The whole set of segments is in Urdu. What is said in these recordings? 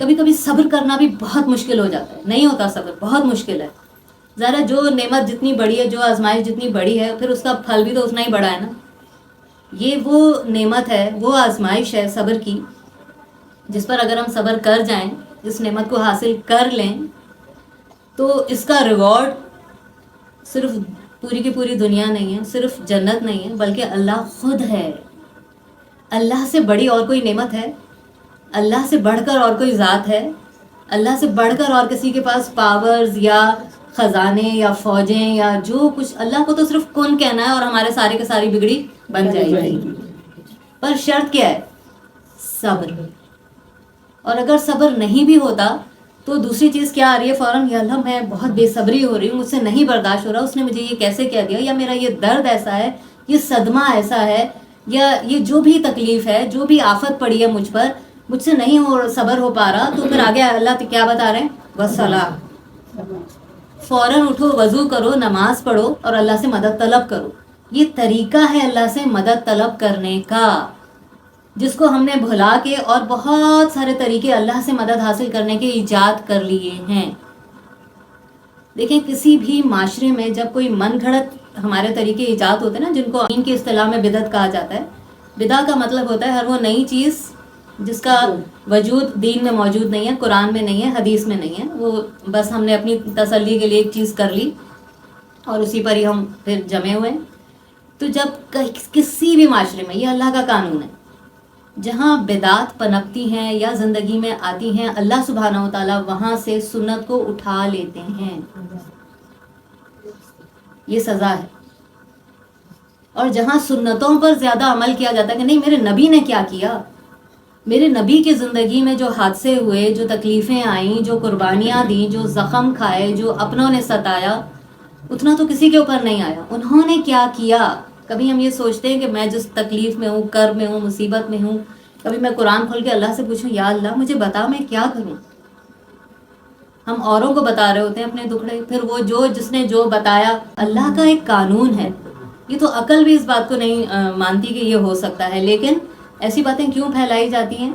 کبھی کبھی صبر کرنا بھی بہت مشکل ہو جاتا ہے، نہیں ہوتا صبر، بہت مشکل ہے. ذرا جو نعمت جتنی بڑی ہے، جو آزمائش جتنی بڑی ہے، پھر اس کا پھل بھی تو اتنا ہی بڑا ہے نا. یہ وہ نعمت ہے، وہ آزمائش ہے صبر کی، جس پر اگر ہم صبر کر جائیں، اس نعمت کو حاصل کر لیں، تو اس کا ریوارڈ صرف پوری کی پوری دنیا نہیں ہے، صرف جنت نہیں ہے، بلکہ اللہ خود ہے. اللہ سے بڑی اور کوئی نعمت ہے؟ اللہ سے بڑھ کر اور کوئی ذات ہے؟ اللہ سے بڑھ کر اور کسی کے پاس پاورز یا خزانے یا فوجیں یا جو کچھ؟ اللہ کو تو صرف کن کہنا ہے اور ہمارے سارے کے ساری بگڑی بن جائے گی. پر شرط کیا ہے؟ صبر. اور اگر صبر نہیں بھی ہوتا تو دوسری چیز کیا آ رہی ہے فوراً؟ یا اللہ میں بہت بے صبری ہو رہی ہوں، مجھ سے نہیں برداشت ہو رہا، اس نے مجھے یہ کیسے کہہ دیا، یا میرا یہ درد ایسا ہے، یہ صدمہ ایسا ہے، یا یہ جو بھی تکلیف ہے، جو بھی آفت پڑی ہے مجھ پر، مجھ سے نہیں صبر ہو پا رہا. تو پھر آگے اللہ کیا بتا رہے ہیں؟ والصلاۃ. فوراً اٹھو، وضو کرو، نماز پڑھو اور اللہ سے مدد طلب کرو. یہ طریقہ ہے اللہ سے مدد طلب کرنے کا، جس کو ہم نے بھلا کے اور بہت سارے طریقے اللہ سے مدد حاصل کرنے کے ایجاد کر لیے ہیں. دیکھیں کسی بھی معاشرے میں جب کوئی من گھڑت ہمارے طریقے ایجاد ہوتے ہیں نا، جن کو دین کی اصطلاح میں بدعت کہا جاتا ہے. بدعت کا مطلب ہوتا ہے ہر وہ نئی چیز جس کا وجود دین میں موجود نہیں ہے، قرآن میں نہیں ہے، حدیث میں نہیں ہے. وہ بس ہم نے اپنی تسلی کے لیے ایک چیز کر لی اور اسی پر ہی ہم پھر جمے ہوئے. تو جب کسی بھی معاشرے میں، یہ اللہ کا قانون ہے، جہاں بدعات پنپتی ہیں یا زندگی میں آتی ہیں، اللہ سبحانہ و تعالیٰ وہاں سے سنت کو اٹھا لیتے ہیں. یہ سزا ہے. اور جہاں سنتوں پر زیادہ عمل کیا جاتا ہے کہ نہیں میرے نبی نے کیا کیا، میرے نبی کی زندگی میں جو حادثے ہوئے، جو تکلیفیں آئیں، جو قربانیاں دیں، جو زخم کھائے، جو اپنوں نے ستایا، اتنا تو کسی کے اوپر نہیں آیا. انہوں نے کیا کیا؟ کبھی ہم یہ سوچتے ہیں کہ میں جس تکلیف میں ہوں، کرب میں ہوں، مصیبت میں ہوں، کبھی میں قرآن کھول کے اللہ سے پوچھوں یا اللہ مجھے بتا میں کیا کروں؟ ہم اوروں کو بتا رہے ہوتے ہیں اپنے دکھڑے، پھر وہ جس نے جو بتایا. اللہ کا ایک قانون ہے، یہ تو عقل بھی اس بات کو نہیں مانتی کہ یہ ہو سکتا ہے. لیکن ایسی باتیں کیوں پھیلائی جاتی ہیں؟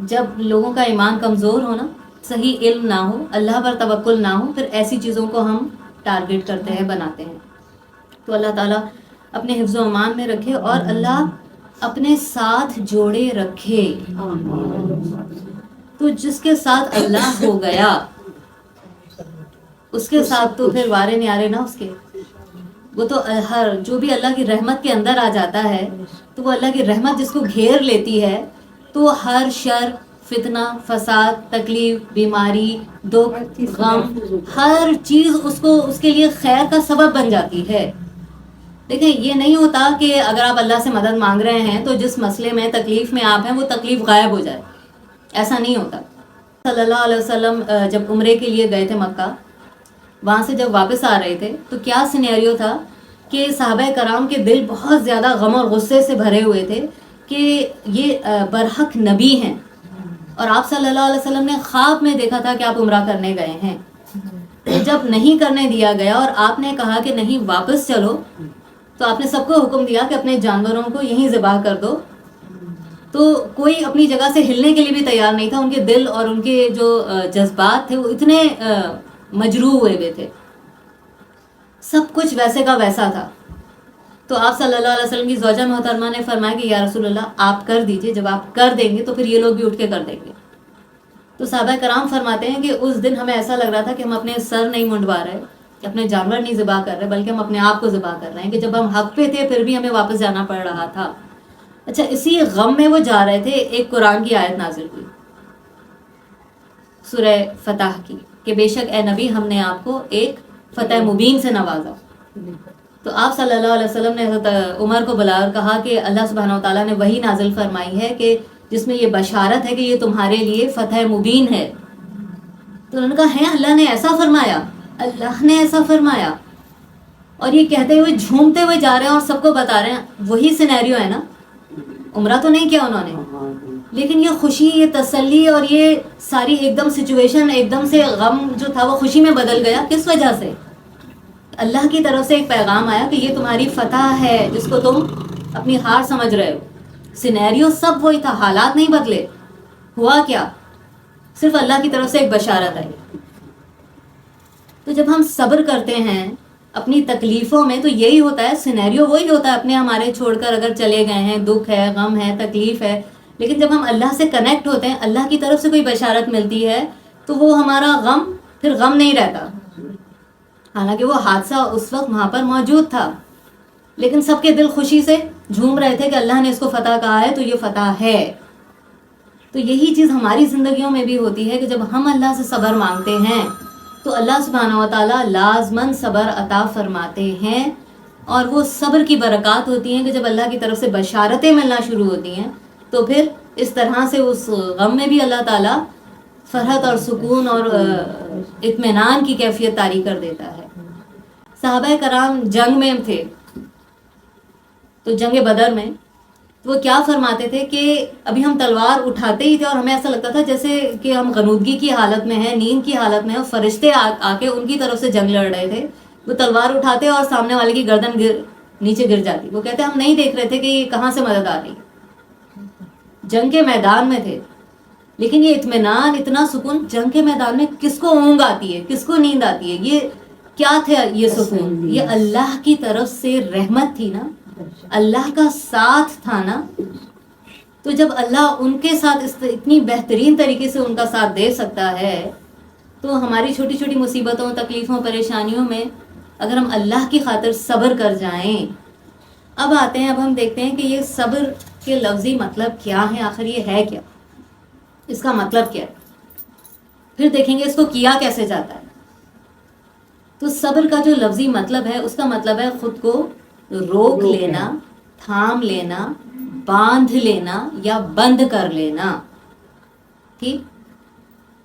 جب لوگوں کا ایمان کمزور ہو نا، صحیح علم نہ ہو، اللہ پر توکل نہ ہو، پھر ایسی چیزوں کو ہم ٹارگٹ کرتے ہیں، بناتے ہیں. تو اللہ تعالیٰ اپنے حفظ و امان میں رکھے اور اللہ اپنے ساتھ جوڑے رکھے. تو جس کے ساتھ اللہ ہو گیا اس کے ساتھ تو پھر وارے نیارے نہ اس کے. وہ تو ہر جو بھی اللہ کی رحمت کے اندر آ جاتا ہے، تو وہ اللہ کی رحمت جس کو گھیر لیتی ہے، تو ہر شر، فتنہ، فساد، تکلیف، بیماری، دکھ، غم، ہر چیز اس کے لیے خیر کا سبب بن جاتی ہے. دیکھیں یہ نہیں ہوتا کہ اگر آپ اللہ سے مدد مانگ رہے ہیں تو جس مسئلے میں تکلیف میں آپ ہیں وہ تکلیف غائب ہو جائے، ایسا نہیں ہوتا. صلی اللہ علیہ وسلم جب عمرے کے لیے گئے تھے مکہ، وہاں سے جب واپس آ رہے تھے تو کیا سینیریو تھا کہ صحابہ کرام کے دل بہت زیادہ غم اور غصے سے بھرے ہوئے تھے کہ یہ برحق نبی ہیں، اور آپ صلی اللہ علیہ وسلم نے خواب میں دیکھا تھا کہ آپ عمرہ کرنے گئے ہیں. جب نہیں کرنے دیا گیا اور آپ نے کہا کہ نہیں واپس چلو، تو آپ نے سب کو حکم دیا کہ اپنے جانوروں کو یہیں ذبح کر دو. تو کوئی اپنی جگہ سے ہلنے کے لیے بھی تیار نہیں تھا. ان کے دل اور ان کے جو جذبات تھے وہ اتنے مجروح ہوئے تھے، سب کچھ ویسے کا ویسا تھا. تو آپ صلی اللہ علیہ وسلم کی زوجہ محترمہ نے فرمایا کہ یا رسول اللہ آپ کر دیجئے، جب آپ کر دیں گے تو پھر یہ لوگ بھی اٹھ کے کر دیں گے. تو صحابہ کرام فرماتے ہیں کہ اس دن ہمیں ایسا لگ رہا تھا کہ ہم اپنے سر نہیں منڈوا رہے، اپنے جانور نہیں ذبح کر رہے، بلکہ ہم اپنے آپ کو ذبح کر رہے ہیں کہ جب ہم حق پہ تھے پھر بھی ہمیں واپس جانا پڑ رہا تھا. اچھا اسی غم میں وہ جا رہے تھے، ایک قرآن کی آیت نازل ہوئی سورہ فتح کی کہ بے شک اے نبی ہم نے آپ کو ایک فتح مبین سے نوازا. تو آپ صلی اللہ علیہ وسلم نے حضرت عمر کو بلا اور کہا کہ اللہ سبحانہ و تعالیٰ نے وہی نازل فرمائی ہے کہ جس میں یہ بشارت ہے کہ یہ تمہارے لیے فتح مبین ہے. تو انہوں نے کہا ہے اللہ نے ایسا فرمایا، اللہ نے ایسا فرمایا. اور یہ کہتے ہوئے جھومتے ہوئے جا رہے ہیں اور سب کو بتا رہے ہیں. وہی سینیریو ہے نا، عمرہ تو نہیں کیا انہوں نے، لیکن یہ خوشی، یہ تسلی اور یہ ساری ایک دم سچویشن، ایک دم سے غم جو تھا وہ خوشی میں بدل گیا. کس وجہ سے؟ اللہ کی طرف سے ایک پیغام آیا کہ یہ تمہاری فتح ہے جس کو تم اپنی ہار سمجھ رہے ہو. سینیریو سب وہی تھا، حالات نہیں بدلے. ہوا کیا؟ صرف اللہ کی طرف سے ایک بشارت آئی. تو جب ہم صبر کرتے ہیں اپنی تکلیفوں میں تو یہی ہوتا ہے، سینیریو وہی ہوتا ہے، اپنے ہمارے چھوڑ کر اگر چلے گئے ہیں، دکھ ہے، غم ہے، تکلیف ہے، لیکن جب ہم اللہ سے کنیکٹ ہوتے ہیں، اللہ کی طرف سے کوئی بشارت ملتی ہے تو وہ ہمارا غم پھر غم نہیں رہتا. حالانکہ وہ حادثہ اس وقت وہاں پر موجود تھا، لیکن سب کے دل خوشی سے جھوم رہے تھے کہ اللہ نے اس کو فتح کہا ہے تو یہ فتح ہے. تو یہی چیز ہماری زندگیوں میں بھی ہوتی ہے کہ جب ہم اللہ سے صبر مانگتے ہیں تو اللہ سبحانہ و تعالیٰ لازماً صبر عطا فرماتے ہیں. اور وہ صبر کی برکات ہوتی ہیں کہ جب اللہ کی طرف سے بشارتیں ملنا شروع ہوتی ہیں تو پھر اس طرح سے اس غم میں بھی اللہ تعالیٰ فرحت اور سکون اور اطمینان کی کیفیت طاری کر دیتا ہے. صحابہ کرام جنگ میں تھے تو جنگ بدر میں وہ کیا فرماتے تھے کہ ابھی ہم تلوار اٹھاتے ہی تھے اور ہمیں ایسا لگتا تھا جیسے کہ ہم غنودگی کی حالت میں ہیں، نیند کی حالت میں ہیں، فرشتے آ کے ان کی طرف سے جنگ لڑ رہے تھے. وہ تلوار اٹھاتے اور سامنے والے کی گردن نیچے گر جاتی. وہ کہتے ہم نہیں دیکھ رہے تھے کہ یہ کہاں سے مدد آ رہی. جنگ کے میدان میں تھے لیکن یہ اطمینان، اتنا سکون. جنگ کے میدان میں کس کو اونگ آتی ہے، کس کو نیند آتی ہے؟ یہ کیا تھا یہ سکون؟ یہ اللہ کی طرف سے رحمت تھی نا، اللہ کا ساتھ تھا نا. تو جب اللہ ان کے ساتھ اتنی بہترین طریقے سے ان کا ساتھ دے سکتا ہے تو ہماری چھوٹی چھوٹی مصیبتوں، تکلیفوں، پریشانیوں میں اگر ہم اللہ کی خاطر صبر کر جائیں. اب آتے ہیں، اب ہم دیکھتے ہیں کہ یہ صبر کے لفظی مطلب کیا ہے، آخر یہ ہے کیا، اس کا مطلب کیا ہے. پھر دیکھیں گے اس کو کیا کیسے جاتا ہے. تو صبر کا جو لفظی مطلب ہے اس کا مطلب ہے خود کو روک لینا، تھام لینا، باندھ لینا یا بند کر لینا. ٹھیک؟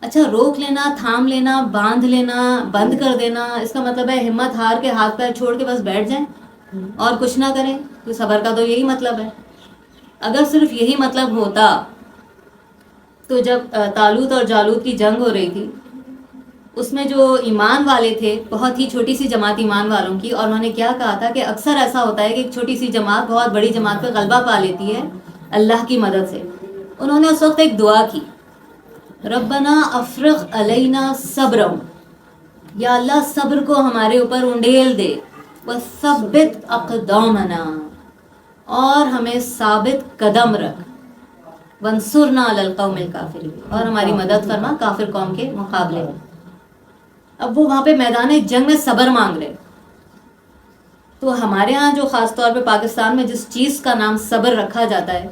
اچھا، روک لینا، تھام لینا، باندھ لینا، بند کر دینا، اس کا مطلب ہے ہمت ہار کے، ہاتھ پیر چھوڑ کے بس بیٹھ جائیں اور کچھ نہ کریں. تو صبر کا تو یہی مطلب ہے. اگر صرف یہی مطلب ہوتا تو جب طالوت اور جالوت کی جنگ ہو رہی تھی اس میں جو ایمان والے تھے، بہت ہی چھوٹی سی جماعت ایمان والوں کی، اور انہوں نے کیا کہا تھا کہ اکثر ایسا ہوتا ہے کہ ایک چھوٹی سی جماعت بہت بڑی جماعت پہ غلبہ پا لیتی ہے اللہ کی مدد سے. انہوں نے اس وقت ایک دعا کی، ربنا افرغ علینا صبرا، یا اللہ صبر کو ہمارے اوپر انڈیل دے، وثبت اقدامنا، اور ہمیں ثابت قدم رکھ، وانصرنا علی القوم الکافرین، اور ہماری مدد فرما کافر قوم کے مقابلے میں. اب وہ وہاں پہ میدان جنگ میں صبر مانگ رہے. تو ہمارے ہاں جو خاص طور پہ پاکستان میں جس چیز کا نام صبر رکھا جاتا ہے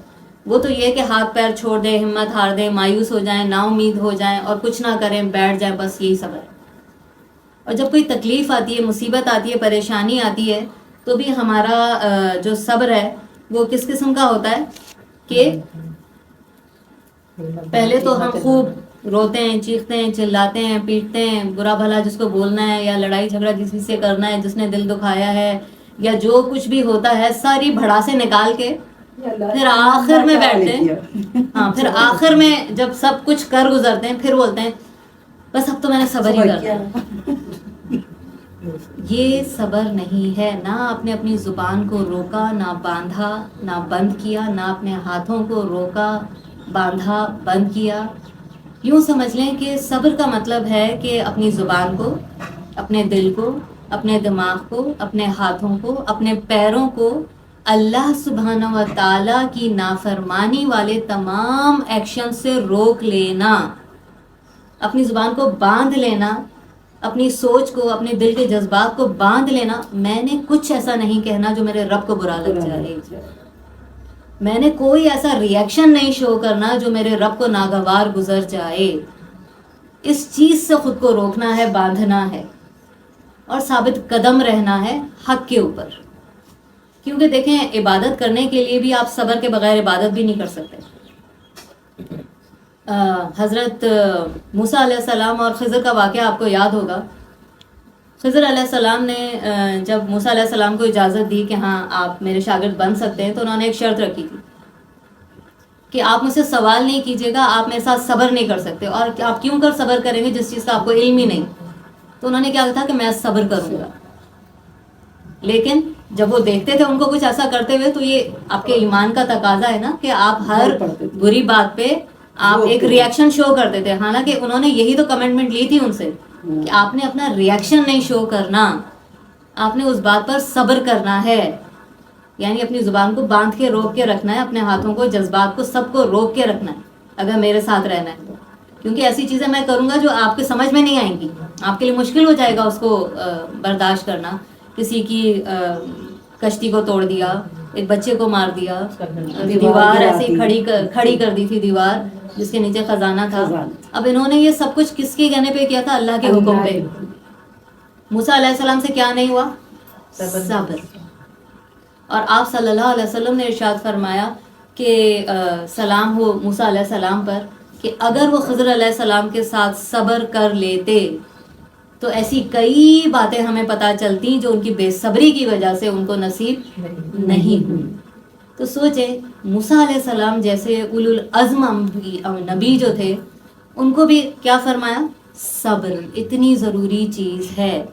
وہ تو یہ کہ ہاتھ پیر چھوڑ دیں، ہمت ہار دیں، مایوس ہو جائیں، نا امید ہو جائیں اور کچھ نہ کریں، بیٹھ جائیں، بس یہی صبر ہے. اور جب کوئی تکلیف آتی ہے، مصیبت آتی ہے، پریشانی آتی ہے تو بھی ہمارا جو صبر ہے وہ کس قسم کا ہوتا ہے کہ پہلے تو ہم خوب روتے ہیں، چیختے ہیں، چلاتے ہیں، پیٹتے ہیں، برا بھلا جس کو بولنا ہے یا لڑائی جھگڑا کسی سے کرنا ہے جس نے دل دکھایا ہے یا جو کچھ بھی ہوتا ہے ساری بھڑاسے نکال کے پھر آخر میں بیٹھتے ہیں. ہاں، پھر آخر میں جب سب کچھ کر گزرتے ہیں پھر بولتے ہیں بس اب تو میں نے صبر ہی کر لیا. یہ صبر نہیں ہے. نہ آپ نے اپنی زبان کو روکا، نہ باندھا، نہ بند کیا، نہ اپنے ہاتھوں کو روکا، باندھا، بند کیا. یوں سمجھ لیں کہ صبر کا مطلب ہے کہ اپنی زبان کو، اپنے دل کو، اپنے دماغ کو، اپنے ہاتھوں کو، اپنے پیروں کو اللہ سبحانہ و تعالیٰ کی نافرمانی والے تمام ایکشن سے روک لینا، اپنی زبان کو باندھ لینا، اپنی سوچ کو، اپنے دل کے جذبات کو باندھ لینا. میں نے کچھ ایسا نہیں کہنا جو میرے رب کو برا لگ جائے، میں نے کوئی ایسا ری ایکشن نہیں شو کرنا جو میرے رب کو ناگوار گزر جائے. اس چیز سے خود کو روکنا ہے، باندھنا ہے اور ثابت قدم رہنا ہے حق کے اوپر. کیونکہ دیکھیں عبادت کرنے کے لیے بھی آپ صبر کے بغیر عبادت بھی نہیں کر سکتے. حضرت موسیٰ علیہ السلام اور خضر کا واقعہ آپ کو یاد ہوگا. خضر علیہ السلام نے جب موسیٰ علیہ السلام کو اجازت دی کہ ہاں آپ میرے شاگرد بن سکتے ہیں تو انہوں نے ایک شرط رکھی تھی کہ آپ مجھ سے سوال نہیں کیجیے گا، آپ میرے ساتھ صبر نہیں کر سکتے. اور آپ کیوں کر صبر کریں گے جس چیز کا آپ کو علم ہی نہیں؟ تو انہوں نے کیا کہا کہ میں صبر کروں گا. لیکن جب وہ دیکھتے تھے ان کو کچھ ایسا کرتے ہوئے تو یہ آپ کے ایمان کا تقاضا ہے نا کہ آپ ہر بری بات پہ آپ ایک ریئیکشن شو کرتے تھے، حالانکہ انہوں نے یہی تو کمٹمنٹ لی تھی ان سے کہ آپ نے اپنا ریئیکشن نہیں شو کرنا، آپ نے اس بات پر صبر کرنا ہے، یعنی اپنی زبان کو باندھ کے روک کے رکھنا ہے، اپنے ہاتھوں کو، جذبات کو، سب کو روک کے رکھنا ہے اگر میرے ساتھ رہنا ہے، کیونکہ ایسی چیزیں میں کروں گا جو آپ کے سمجھ میں نہیں آئیں گی، آپ کے لیے مشکل ہو جائے گا اس کو برداشت کرنا. کسی کی کشتی کو توڑ دیا، ایک بچے کو مار دیا، دیوار ایسے ہی کھڑی کر دی تھی، دیوار جس کے نیچے خزانہ تھا. اب انہوں نے یہ سب کچھ کس کے کہنے پہ کیا تھا؟ اللہ کے حکم پہ. موسیٰ علیہ السلام سے کیا نہیں ہوا؟ صبر. اور آپ صلی اللہ علیہ وسلم نے ارشاد فرمایا کہ سلام ہو موسیٰ علیہ السلام پر کہ اگر وہ خضر علیہ السلام کے ساتھ صبر کر لیتے تو ایسی کئی باتیں ہمیں پتہ چلتی جو ان کی بے صبری کی وجہ سے ان کو نصیب نہیں ہوئی. تو سوچیں موسیٰ علیہ السلام جیسے اولو العزم نبی جو تھے، ان کو بھی کیا فرمایا؟ صبر اتنی ضروری چیز ہے.